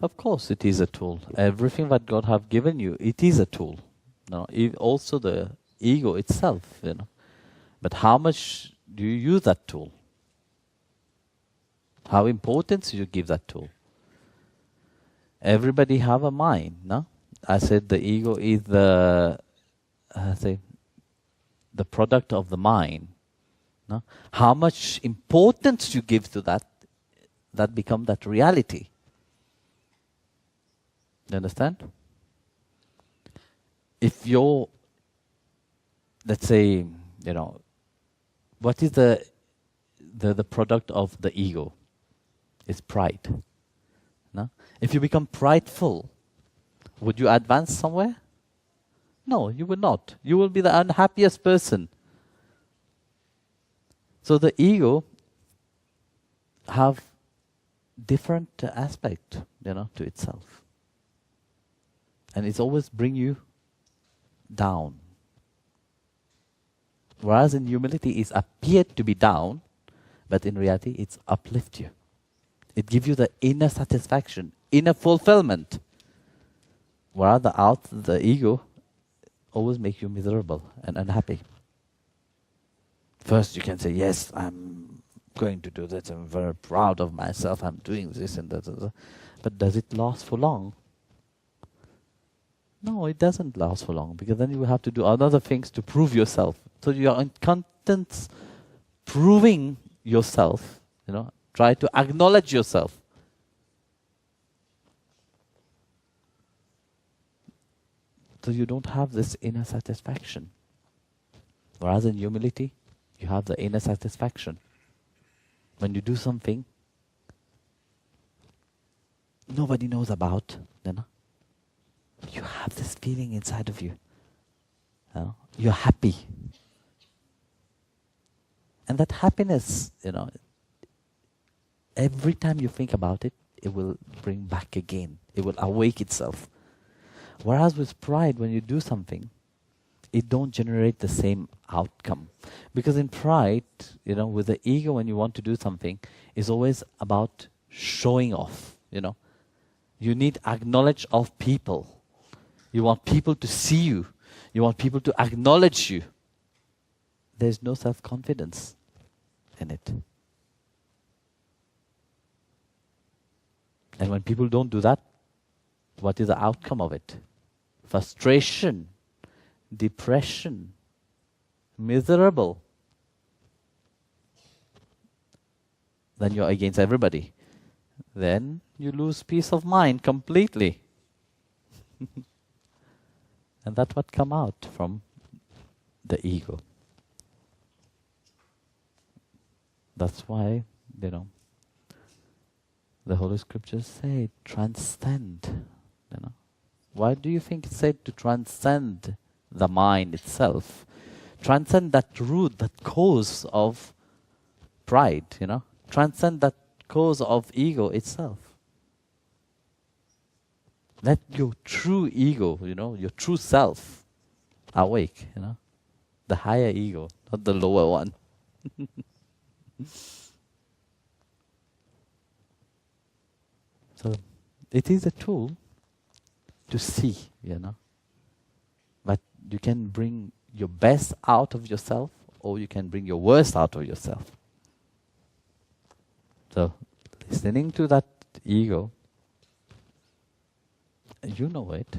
Of course, it is a tool. Everything that God have given you, it is a tool. Also the ego itself, But how much do you use that tool? How importance do you give that tool? Everybody have a mind, no? I said the ego is the product of the mind. No? How much importance you give to that become that reality. You understand? If you're, let's say, what is the product of the ego? It's pride. No? If you become prideful, would you advance somewhere? No, you will not. You will be the unhappiest person. So the ego have different aspect, to itself. And it's always bring you down. Whereas in humility, it's appeared to be down, but in reality, it's uplift you. It gives you the inner satisfaction, inner fulfillment. Whereas the ego always make you miserable and unhappy. First you can say, yes, I'm going to do that, I'm very proud of myself, I'm doing this and that. But does it last for long? No, it doesn't last for long, because then you will have to do other things to prove yourself. So you are in constant proving yourself, try to acknowledge yourself. So you don't have this inner satisfaction. Whereas in humility, you have the inner satisfaction. When you do something nobody knows about, you have this feeling inside of you. You're happy. And that happiness, every time you think about it, it will bring back again. It will awake itself. Whereas with pride, when you do something, it don't generate the same outcome. Because in pride, with the ego, when you want to do something, it's always about showing off, You need acknowledge of people. You want people to see you. You want people to acknowledge you. There's no self-confidence in it. And when people don't do that, what is the outcome of it? Frustration, depression, miserable. Then you're against everybody. Then you lose peace of mind completely. And that's what come out from the ego. That's why, the Holy Scriptures say transcend. Why do you think it said to transcend the mind itself? Transcend that root, that cause of pride, Transcend that cause of ego itself. Let your true ego, your true self awake, the higher ego, not the lower one. So it is a tool to see, but you can bring your best out of yourself, or you can bring your worst out of yourself. So listening to that ego, you know it,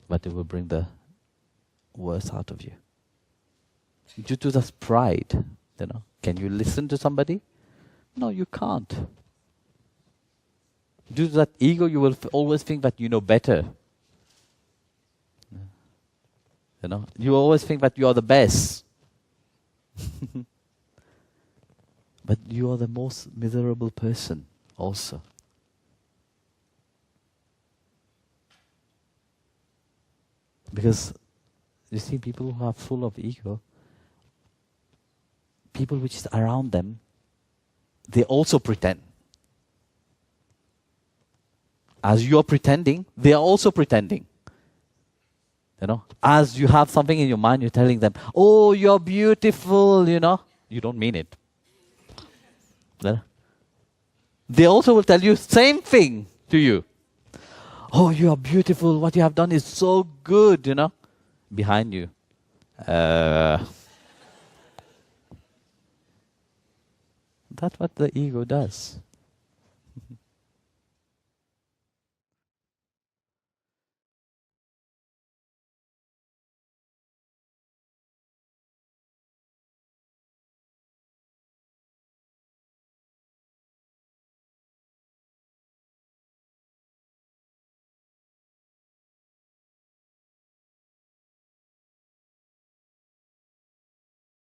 but it will bring the worst out of you. Due to this pride, can you listen to somebody? No, you can't. Due to that ego, you will always think that you know better. You always think that you are the best. But you are the most miserable person also. Because you see, people who are full of ego, people which is around them, they also pretend. As you are pretending, they are also pretending. As you have something in your mind, you're telling them, oh, you're beautiful, You don't mean it. They also will tell you same thing to you. Oh, you are beautiful. What you have done is so good, Behind you. That's what the ego does.